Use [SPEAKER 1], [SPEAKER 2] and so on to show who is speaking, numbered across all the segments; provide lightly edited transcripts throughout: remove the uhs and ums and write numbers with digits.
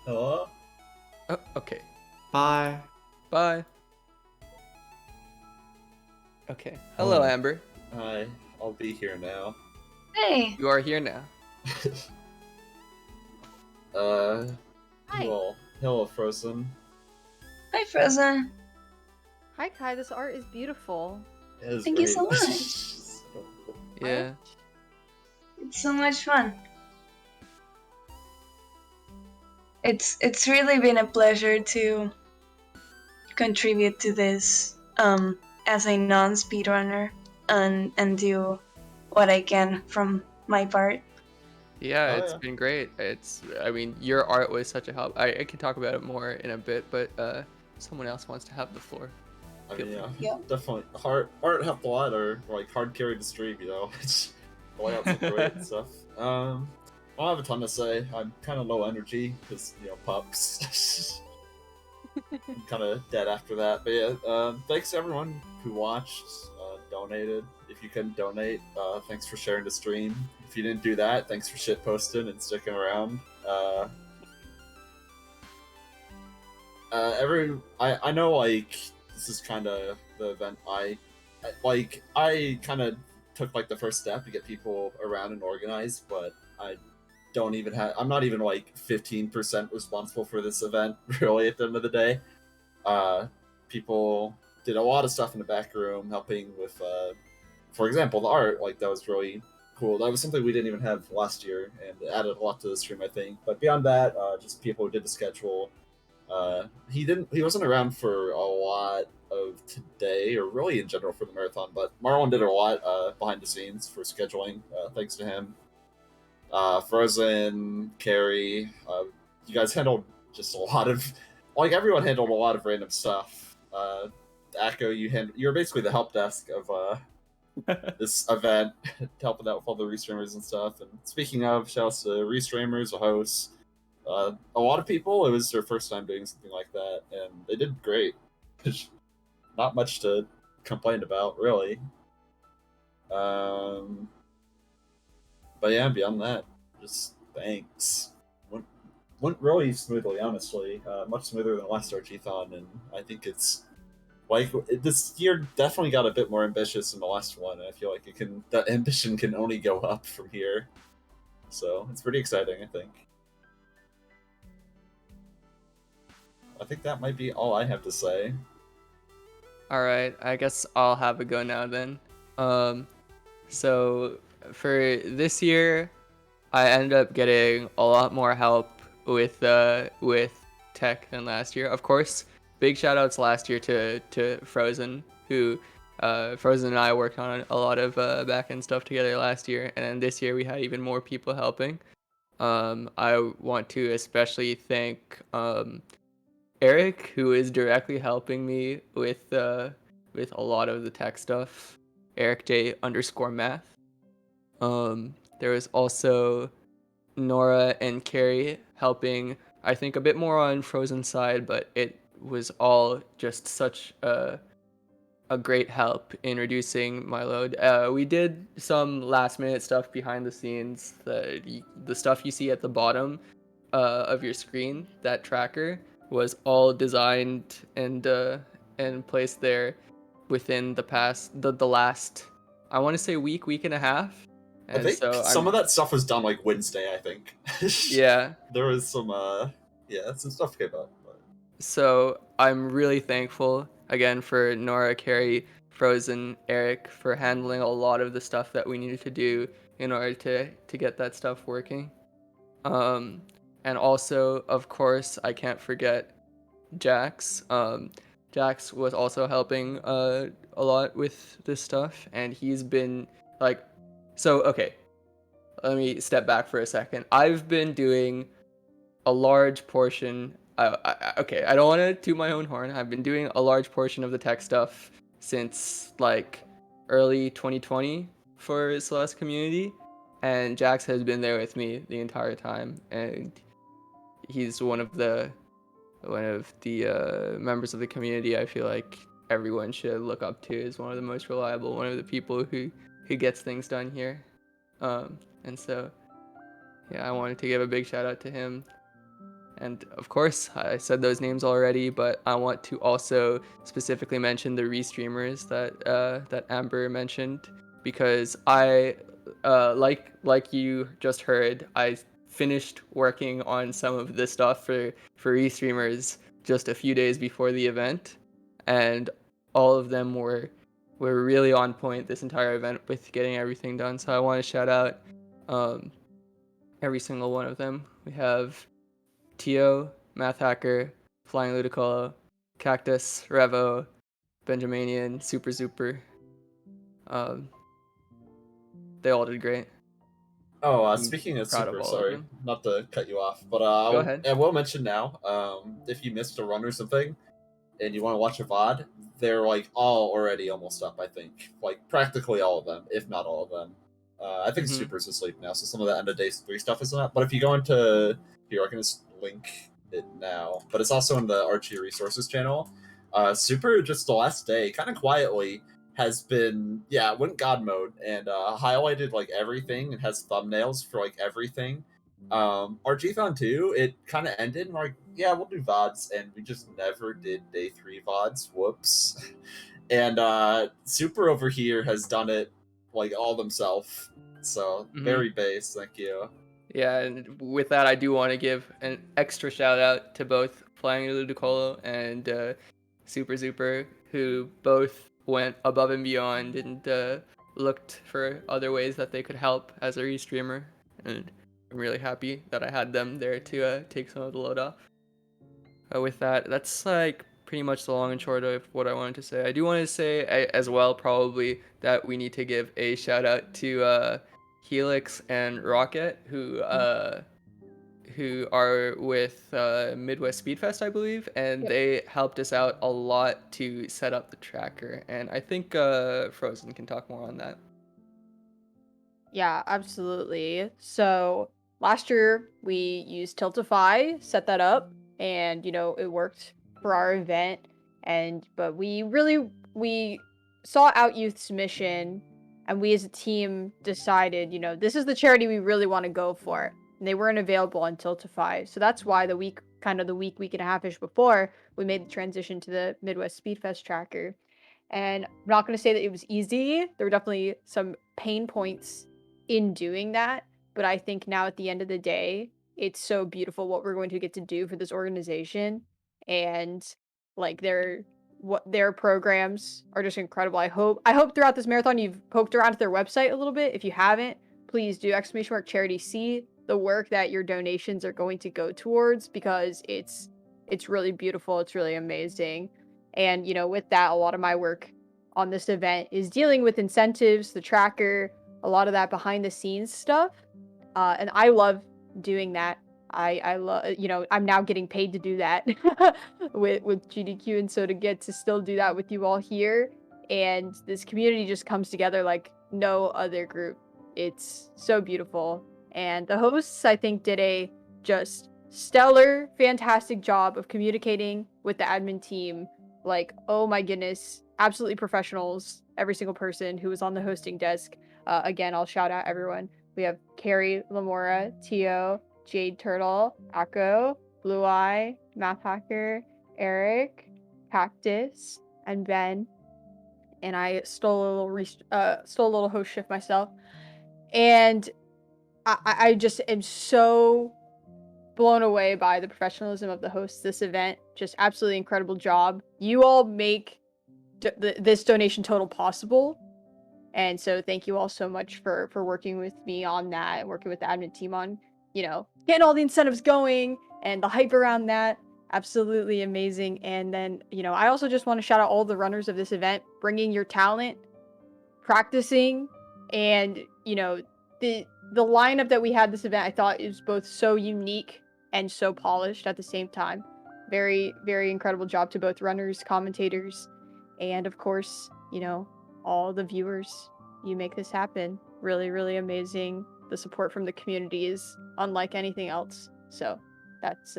[SPEAKER 1] Hello?
[SPEAKER 2] Oh, okay.
[SPEAKER 3] Bye.
[SPEAKER 2] Bye. Okay. Hello,
[SPEAKER 1] Hello.
[SPEAKER 2] Amber.
[SPEAKER 1] Hi, I'll be here now.
[SPEAKER 4] Hey.
[SPEAKER 2] You are here now.
[SPEAKER 4] Hi.
[SPEAKER 1] Well, hello, Frozen.
[SPEAKER 4] Hi, Frozen.
[SPEAKER 5] Hi Kai, this art is beautiful.
[SPEAKER 1] It is
[SPEAKER 4] Thank you
[SPEAKER 1] great.
[SPEAKER 4] so much.
[SPEAKER 1] So cool.
[SPEAKER 2] Yeah.
[SPEAKER 4] It's so much fun. It's really been a pleasure to contribute to this as a non-speedrunner and do what I can from my part.
[SPEAKER 2] Yeah,
[SPEAKER 1] Oh,
[SPEAKER 2] it's
[SPEAKER 1] yeah.
[SPEAKER 2] been great. I mean, your art was such a help. I can talk about it more in a bit, but someone else wants to have the floor.
[SPEAKER 1] I
[SPEAKER 2] Feel
[SPEAKER 1] mean, yeah,
[SPEAKER 4] Yeah.
[SPEAKER 1] definitely. Art helped a lot, or like hard carried the stream, you know. The layouts look great and stuff. I don't have a ton to say. I'm kind of low energy because pups. I'm kind of dead after that. But yeah, thanks to everyone who watched, donated. If you couldn't donate, thanks for sharing the stream. If you didn't do that, thanks for shitposting and sticking around. I know like this is kind of the event I kind of took like the first step to get people around and organized, but I'm not even like 15% responsible for this event really at the end of the day. People did a lot of stuff in the back room helping with for example the art, like that was really cool. That was something we didn't even have last year and it added a lot to the stream, I think. But beyond that, just people who did the schedule. He wasn't around for a lot of today, or really in general for the marathon, but Marlon did a lot behind the scenes for scheduling, thanks to him. Frozen, Carrie, you guys handled just a lot of, like everyone handled a lot of random stuff. Echo, you're basically the help desk of this event, helping out with all the restreamers and stuff. And speaking of, shouts to restreamers, the hosts, a lot of people, it was their first time doing something like that, and they did great. Not much to complain about, really. But yeah, beyond that, just thanks. Went really smoothly, honestly. Much smoother than last ARCHIETHON, and I think it's like this year definitely got a bit more ambitious than the last one. And I feel like the ambition can only go up from here. So it's pretty exciting, I think. I think that might be all I have to say.
[SPEAKER 2] All right, I guess I'll have a go now then. So for this year, I ended up getting a lot more help with tech than last year. Of course, big shout outs last year to Frozen, who Frozen and I worked on a lot of back end stuff together last year, and then this year we had even more people helping. I want to especially thank Eric, who is directly helping me with a lot of the tech stuff. Eric J _ math. There was also Nora and Carrie helping, I think, a bit more on Frozen side, but it was all just such a great help in reducing my load. We did some last minute stuff behind the scenes. The stuff you see at the bottom of your screen, that tracker, was all designed and placed there within the last, I want to say week and a half. And
[SPEAKER 1] I think
[SPEAKER 2] so
[SPEAKER 1] some of that stuff was done like Wednesday, I think.
[SPEAKER 2] Yeah.
[SPEAKER 1] There was some some stuff came up. But...
[SPEAKER 2] So I'm really thankful again for Nora, Carrie, Frozen, Eric for handling a lot of the stuff that we needed to do in order to get that stuff working. And also, of course, I can't forget Jax. Jax was also helping a lot with this stuff, and he's been like, so okay. Let me step back for a second. I've been doing a large portion. Okay, I don't want to toot my own horn. I've been doing a large portion of the tech stuff since like early 2020 for CelesteCommunity, and Jax has been there with me the entire time, and he's one of the members of the community I feel like everyone should look up to as one of the most reliable, one of the people who gets things done here. And so yeah, I wanted to give a big shout out to him. And of course, I said those names already, but I want to also specifically mention the restreamers that Amber mentioned, because I, like you just heard, I finished working on some of the stuff for restreamers just a few days before the event, and all of them were really on point this entire event with getting everything done. So I want to shout out every single one of them. We have Tio, Math Hacker, Flying Ludicolo, Cactus, Revo, Benjaminian, Super Super. They all did great.
[SPEAKER 1] Oh,
[SPEAKER 2] I'm
[SPEAKER 1] speaking of
[SPEAKER 2] proud of
[SPEAKER 1] Super,
[SPEAKER 2] all of
[SPEAKER 1] sorry,
[SPEAKER 2] them.
[SPEAKER 1] not to cut you off, but
[SPEAKER 2] Go ahead.
[SPEAKER 1] I will mention now, if you missed a run or something, and you want to watch a VOD, they're like all already almost up, I think. Like practically all of them, if not all of them. I think
[SPEAKER 2] Mhm.
[SPEAKER 1] Super's asleep now, so some of the end of day 3 stuff isn't up. But if you go into here, I can just link it now. But it's also in the Archie Resources channel. Super just the last day, kind of quietly, has been went God mode and highlighted like everything and has thumbnails for like everything. ARCHIETHON 2, it kind of ended and we're like, yeah, we'll do VODs, and we just never did day 3 VODs. Whoops. And Super over here has done it like all themselves. So very base, thank you.
[SPEAKER 2] Yeah, and with that, I do want to give an extra shout out to both Flying Ludicolo and Super Super, who both went above and beyond and looked for other ways that they could help as a restreamer. And I'm really happy that I had them there to take some of the load off. With that, that's like pretty much the long and short of what I wanted to say. I do want to say as well, probably, that we need to give a shout out to Helix and Rocket, who are with Midwest Speedfest, I believe, and they helped us out a lot to set up the tracker. And I think Frozen can talk more on that.
[SPEAKER 5] Yeah, absolutely. So last year we used Tiltify, set that up, and it worked for our event. But we saw Out Youth's mission, and we as a team decided, this is the charity we really want to go for. And they weren't available on Tiltify. So that's why the week and a half-ish before, we made the transition to the Midwest Speedfest tracker. And I'm not going to say that it was easy. There were definitely some pain points in doing that, but I think now at the end of the day, it's so beautiful what we're going to get to do for this organization, and like their programs are just incredible. I hope throughout this marathon you've poked around at their website a little bit. If you haven't, please do !charity. See the work that your donations are going to go towards, because it's really beautiful. It's really amazing. And with that, a lot of my work on this event is dealing with incentives, the tracker, a lot of that behind the scenes stuff, and I love doing that. I love, I'm now getting paid to do that with GDQ, and so to get to still do that with you all here, and this community just comes together like no other group. It's so beautiful, and the hosts, I think, did a just stellar, fantastic job of communicating with the admin team. Like, oh my goodness, absolutely professionals, every single person who was on the hosting desk. Again, I'll shout out everyone. We have Carrie, Lamora, Tio, Jade Turtle, Akko, Blue Eye, Math Hacker, Eric, Cactus, and Ben. And I stole a little host shift myself. And I just am so blown away by the professionalism of the hosts this event. Just absolutely incredible job. You all make this donation total possible. And so thank you all so much for working with me on that, and working with the admin team on, getting all the incentives going and the hype around that. Absolutely amazing. And then, I also just want to shout out all the runners of this event, bringing your talent, practicing, and, the lineup that we had this event, I thought is both so unique and so polished at the same time. Very, very incredible job to both runners, commentators, and of course, all the viewers. You make this happen. Really, really amazing. The support from the community is unlike anything else. So that's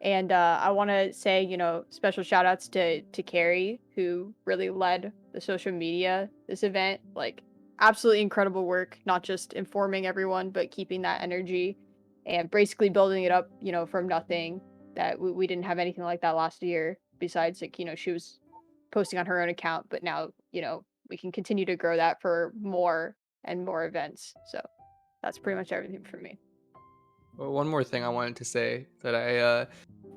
[SPEAKER 5] and I want to say, special shout outs to Carrie, who really led the social media this event. Like, absolutely incredible work, not just informing everyone, but keeping that energy. and basically building it up, from nothing. That we didn't have anything like that last year. Besides, like, she was posting on her own account, but now, we can continue to grow that for more and more events. So that's pretty much everything for me.
[SPEAKER 2] Well, one more thing I wanted to say that I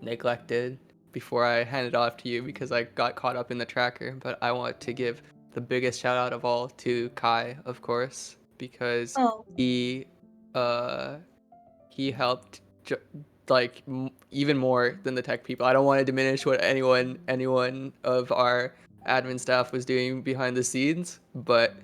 [SPEAKER 2] neglected before I handed off to you because I got caught up in the tracker, but I want to give the biggest shout out of all to Kai, of course, because
[SPEAKER 4] Oh,
[SPEAKER 2] he helped even more than the tech people. I don't want to diminish what anyone of our admin staff was doing behind the scenes, but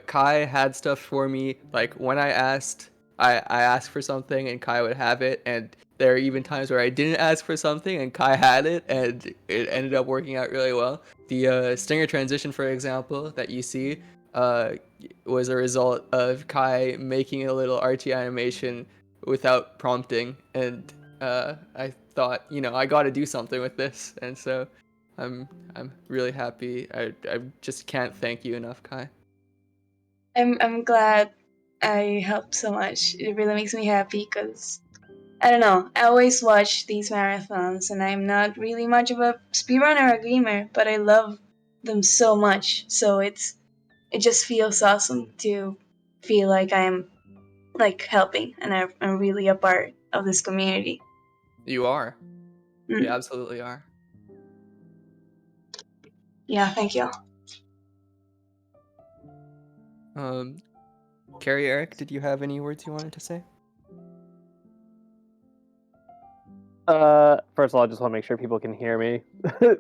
[SPEAKER 2] Kai had stuff for me. Like when I asked for something and Kai would have it, and there are even times where I didn't ask for something and Kai had it, and it ended up working out really well. The stinger transition, for example, that you see was a result of Kai making a little Archie animation without prompting, and I thought, I got to do something with this, and so I'm really happy. I just can't thank you enough, Kai.
[SPEAKER 4] I'm glad I helped so much. It really makes me happy because I don't know. I always watch these marathons, and I'm not really much of a speedrunner or gamer, but I love them so much. So it just feels awesome to feel like I'm like helping, and I'm really a part of this community.
[SPEAKER 2] You are.
[SPEAKER 4] Mm.
[SPEAKER 2] You absolutely are.
[SPEAKER 4] Yeah, thank you.
[SPEAKER 2] Carrie, Eric, did you have any words you wanted to say?
[SPEAKER 3] First of all, I just want to make sure people can hear me.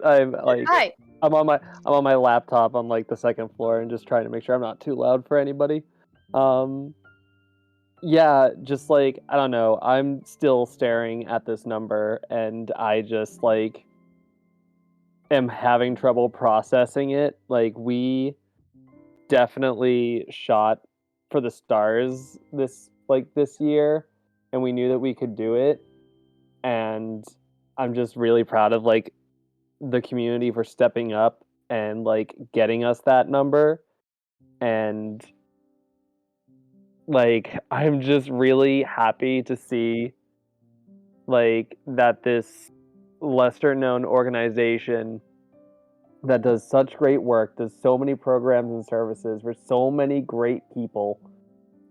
[SPEAKER 3] I'm like,
[SPEAKER 5] Hi.
[SPEAKER 3] I'm on my laptop on like the second floor and just trying to make sure I'm not too loud for anybody. Yeah, just like, I don't know, I'm still staring at this number and I just like am having trouble processing it. Like, we definitely shot for the stars this year, and we knew that we could do it. And I'm just really proud of like the community for stepping up and like getting us that number. And like, I'm just really happy to see like that this lesser known organization that does such great work, does so many programs and services for so many great people,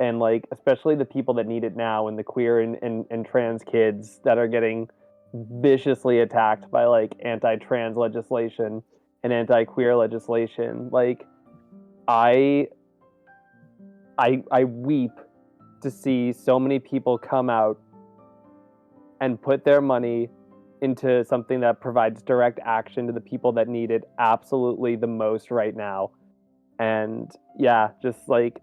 [SPEAKER 3] and like especially the people that need it now, and the queer and trans kids that are getting viciously attacked by like anti-trans legislation and anti-queer legislation. Like, I weep to see so many people come out and put their money into something that provides direct action to the people that need it absolutely the most right now. And yeah, just like,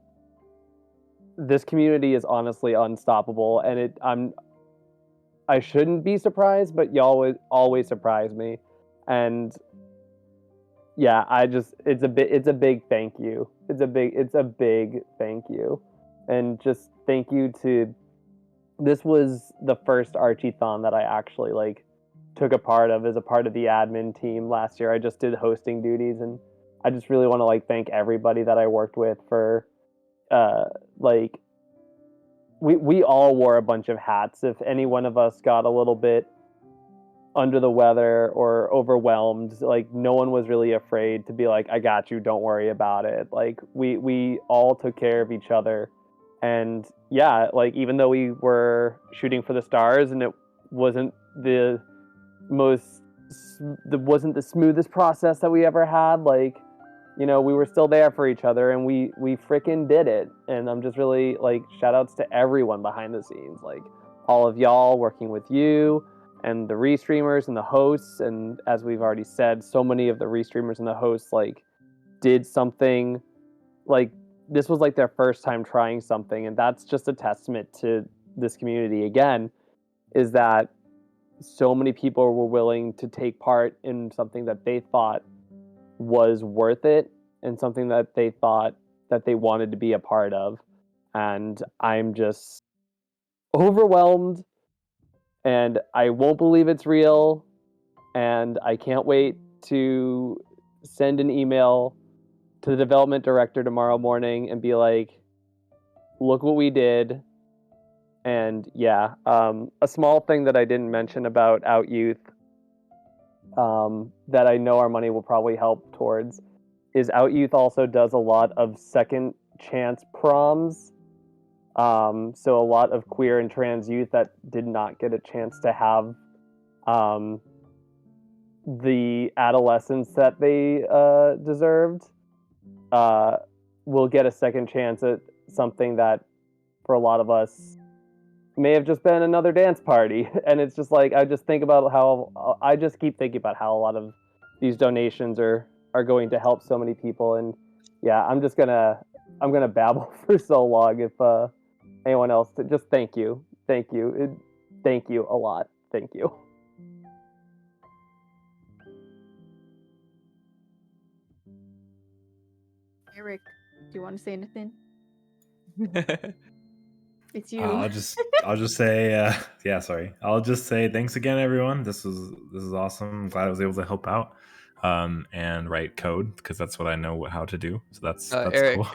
[SPEAKER 3] this community is honestly unstoppable, and I shouldn't be surprised, but y'all always surprise me. And yeah, it's a big thank you. It's a big thank you. And just thank you to, this was the first Archieethon that I actually like took a part of as a part of the admin team last year. I just did hosting duties, and I just really want to like thank everybody that I worked with for like, we all wore a bunch of hats. If any one of us got a little bit under the weather or overwhelmed, like, no one was really afraid to be like, I got you, don't worry about it. Like, we all took care of each other. And yeah, like, even though we were shooting for the stars and it wasn't the wasn't the smoothest process that we ever had, like, we were still there for each other, and we freaking did it. And I'm just really like, shout outs to everyone behind the scenes, like all of y'all working with you, and the restreamers and the hosts. And as we've already said, so many of the restreamers and the hosts like did something, like, this was like their first time trying something. And that's just a testament to this community again, is that so many people were willing to take part in something that they thought was worth it, and something that they thought that they wanted to be a part of. And I'm just overwhelmed, and I won't believe it's real, and I can't wait to send an email to the development director tomorrow morning and be like, look what we did, And yeah, a small thing that I didn't mention about Out Youth that I know our money will probably help towards is Out Youth also does a lot of second chance proms. So a lot of queer and trans youth that did not get a chance to have the adolescence that they deserved will get a second chance at something that for a lot of us may have just been another dance party. And it's just like I just think about how I just keep thinking about how a lot of these donations are going to help so many people. And yeah, I'm gonna babble for so long. If anyone else, just thank you thank you a lot, thank you.
[SPEAKER 5] Eric, do you want to say anything? It's you.
[SPEAKER 6] I'll just say yeah, sorry. I'll just say thanks again, everyone. This is awesome. I'm glad I was able to help out and write code because that's what I know how to do. So that's
[SPEAKER 2] Eric,
[SPEAKER 6] cool.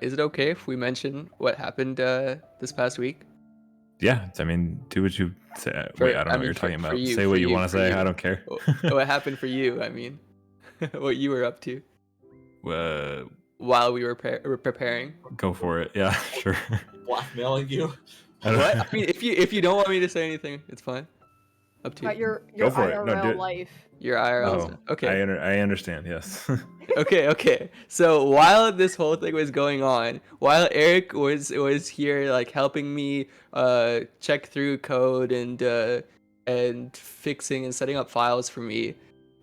[SPEAKER 2] Is it okay if we mention what happened this past week?
[SPEAKER 6] Yeah, I mean, do what you say. Wait, I don't know what you're talking about. Say what you want to say. I don't care.
[SPEAKER 2] What happened for you? I mean, what you were up to while we were preparing.
[SPEAKER 6] Go for it. Yeah, sure.
[SPEAKER 1] Blackmailing you.
[SPEAKER 2] What? I mean, if you don't want me to say anything, it's fine. Up to
[SPEAKER 5] About
[SPEAKER 2] you.
[SPEAKER 5] your
[SPEAKER 6] Go for it.
[SPEAKER 5] IRL
[SPEAKER 6] No, do it.
[SPEAKER 5] life.
[SPEAKER 2] Your IRL.
[SPEAKER 6] Oh,
[SPEAKER 2] stuff. Okay.
[SPEAKER 6] I understand. Yes.
[SPEAKER 2] Okay. So while this whole thing was going on, while Eric was here like helping me check through code and fixing and setting up files for me,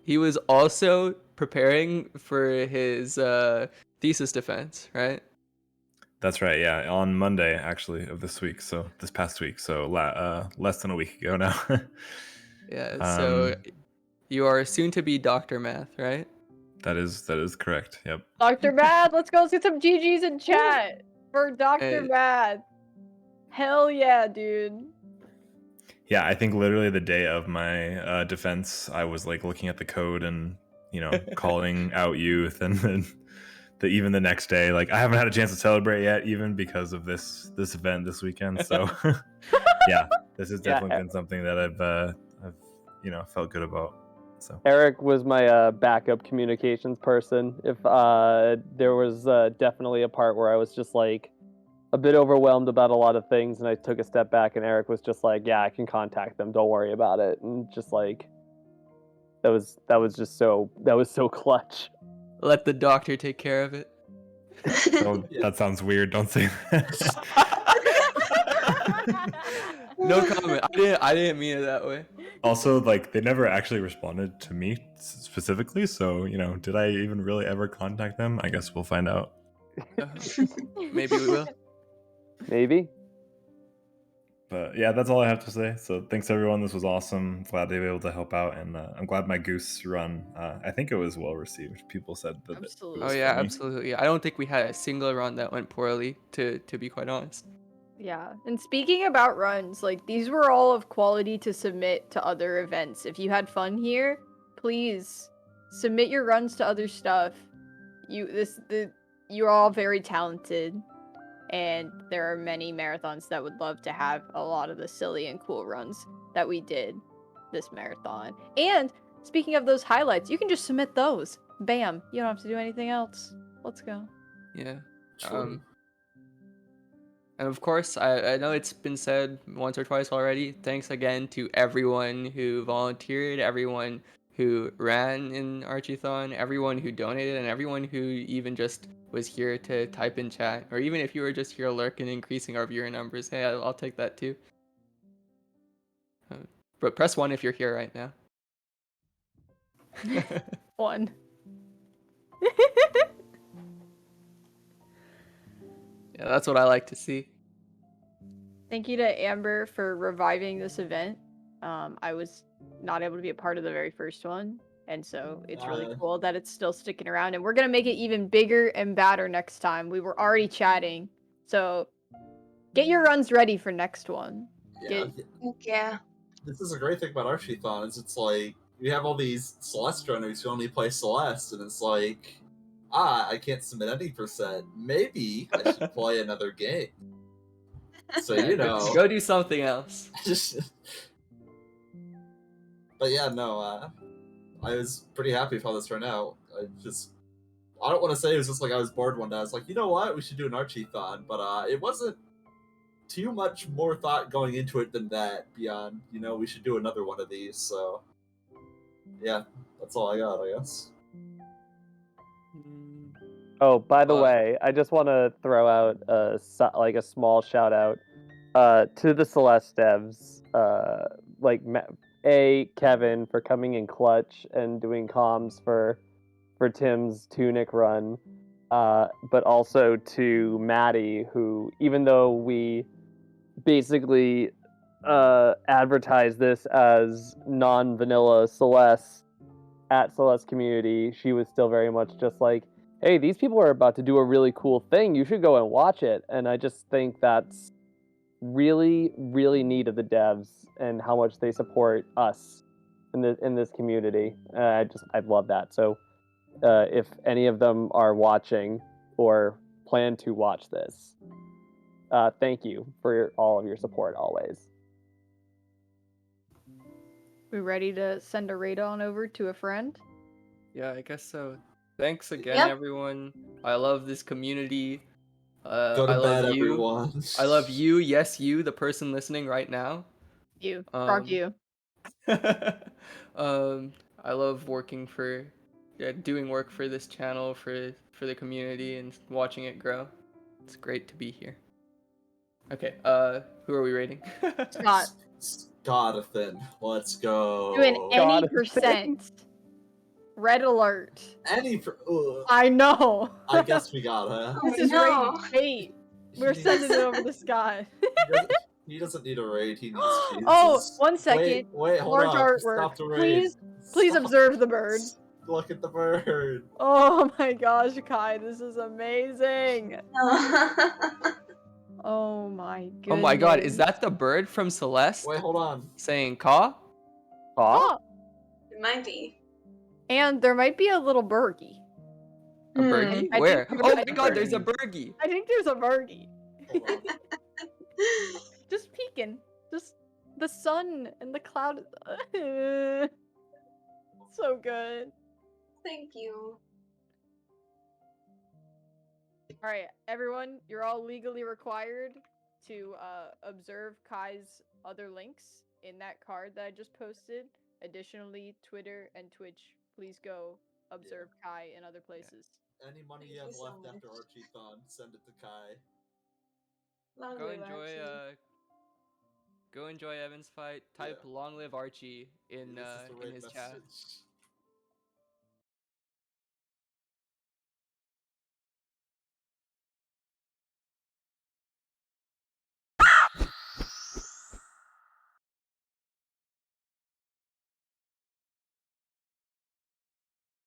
[SPEAKER 2] he was also preparing for his thesis defense, right?
[SPEAKER 6] That's right. Yeah, on Monday actually of this past week. So less than a week ago now.
[SPEAKER 2] Yeah. So you are soon to be Dr. Math, right?
[SPEAKER 6] That is correct. Yep.
[SPEAKER 5] Dr. Mad, let's go see some GGs in chat for Dr.
[SPEAKER 2] Hey.
[SPEAKER 5] Mad. Hell yeah, dude.
[SPEAKER 6] Yeah, I think literally the day of my defense, I was like looking at the code and calling out youth, and then even the next day, like I haven't had a chance to celebrate yet, even because of this event this weekend. So yeah, this has definitely been something that I've felt good about. So
[SPEAKER 3] Eric was my backup communications person. If there was definitely a part where I was just like a bit overwhelmed about a lot of things, and I took a step back, and Eric was just like, "Yeah, I can contact them. Don't worry about it." And just like that was so clutch.
[SPEAKER 2] Let the doctor take care of it.
[SPEAKER 6] That sounds weird. Don't say that.
[SPEAKER 2] No comment. I didn't mean it that way.
[SPEAKER 6] Also, like they never actually responded to me specifically, so did I even really ever contact them? I guess we'll find out.
[SPEAKER 2] Maybe we will.
[SPEAKER 3] Maybe.
[SPEAKER 6] But yeah, that's all I have to say. So thanks everyone. This was awesome. Glad to be able to help out, and I'm glad my goose run. I think it was well received. People said that.
[SPEAKER 5] Absolutely.
[SPEAKER 2] Oh yeah, absolutely. I don't think we had a single run that went poorly. To be quite honest.
[SPEAKER 5] Yeah, and speaking about runs, like these were all of quality to submit to other events. If you had fun here, please submit your runs to other stuff. You're all very talented, and there are many marathons that would love to have a lot of the silly and cool runs that we did this marathon. And speaking of those highlights, you can just submit those. Bam! You don't have to do anything else. Let's go.
[SPEAKER 2] Yeah.
[SPEAKER 1] True.
[SPEAKER 2] And of course, I know it's been said once or twice already, thanks again to everyone who volunteered, everyone who ran in ARCHIETHON, everyone who donated, and everyone who even just was here to type in chat. Or even if you were just here lurking, increasing our viewer numbers, hey, I'll take that too. But press 1 if you're here right now.
[SPEAKER 5] 1.
[SPEAKER 2] Yeah, that's what I like to see.
[SPEAKER 5] Thank you to Amber for reviving this event. I was not able to be a part of the very first one, and so it's really cool that it's still sticking around, and we're gonna make it even bigger and badder next time. We were already chatting, so get your runs ready for next one.
[SPEAKER 4] Yeah.
[SPEAKER 1] This is a great thing about ARCHIETHON, is it's like you have all these Celeste runners who only play Celeste, and it's like, I can't submit any %. Maybe I should play another game. So
[SPEAKER 2] Yeah, go do something else.
[SPEAKER 1] But yeah, no, I was pretty happy with how this turned out. I don't want to say it was just like I was bored one day. I was like, you know what, we should do an Archie-thon, but it wasn't too much more thought going into it than that. Beyond, we should do another one of these. So yeah, that's all I got, I guess.
[SPEAKER 3] Oh, by the way, I just want to throw out a small shout out to the Celeste devs, Kevin for coming in clutch and doing comms for Tim's Tunic run, but also to Maddie, who, even though we basically advertised this as non-vanilla Celeste at CelesteCommunity, she was still very much just like, hey, these people are about to do a really cool thing. You should go and watch it. And I just think that's really, really neat of the devs and how much they support us in this community. I love that. So if any of them are watching or plan to watch this, thank you for all of your support always.
[SPEAKER 5] We ready to send a raid on over to a friend?
[SPEAKER 2] Yeah, I guess so. Thanks again,
[SPEAKER 4] Yep.
[SPEAKER 2] everyone. I love this community.
[SPEAKER 1] Go to
[SPEAKER 2] I
[SPEAKER 1] bed,
[SPEAKER 2] love you.
[SPEAKER 1] everyone.
[SPEAKER 2] I love you. Yes, you, the person listening right now.
[SPEAKER 5] You. Frog you.
[SPEAKER 2] I love doing work for this channel, for the community, and watching it grow. It's great to be here. Okay, who are we rating?
[SPEAKER 5] Scott.
[SPEAKER 1] Jonathan, let's go.
[SPEAKER 5] Doing any percent. Red alert. I know.
[SPEAKER 1] I guess we got her.
[SPEAKER 5] This is raid bait. We're sending it over to Scott.
[SPEAKER 1] He doesn't need a raid. He needs Jesus.
[SPEAKER 5] Oh, 1 second.
[SPEAKER 1] Wait, hold
[SPEAKER 5] Large
[SPEAKER 1] on.
[SPEAKER 5] artwork.
[SPEAKER 1] Stop the raid.
[SPEAKER 5] Please
[SPEAKER 1] Stop.
[SPEAKER 5] observe the bird.
[SPEAKER 1] Look at the bird.
[SPEAKER 5] Oh my gosh, Kai, this is amazing. Oh my goodness.
[SPEAKER 2] Oh my god, is that the bird from Celeste?
[SPEAKER 1] Wait, hold on.
[SPEAKER 2] Saying caw?
[SPEAKER 3] Caw?
[SPEAKER 4] It might be.
[SPEAKER 5] And there might be a little birdie.
[SPEAKER 2] A birdie?
[SPEAKER 5] I
[SPEAKER 2] Where?
[SPEAKER 5] think-
[SPEAKER 2] Oh my god, there's a birdie.
[SPEAKER 5] I think there's a birdie.
[SPEAKER 1] Hold on.
[SPEAKER 5] Just peeking. Just the sun and the cloud. So good.
[SPEAKER 4] Thank you.
[SPEAKER 5] Alright, everyone, you're all legally required to observe Kai's other links in that card that I just posted. Additionally, Twitter and Twitch, please go observe Kai in other places.
[SPEAKER 1] Any money you have left after Archieethon, send it to Kai.
[SPEAKER 4] Long
[SPEAKER 2] Go
[SPEAKER 4] live
[SPEAKER 2] enjoy
[SPEAKER 4] Archie.
[SPEAKER 2] go enjoy Evan's fight. Type long live Archie in
[SPEAKER 1] This is the raid
[SPEAKER 2] his chat.
[SPEAKER 1] message.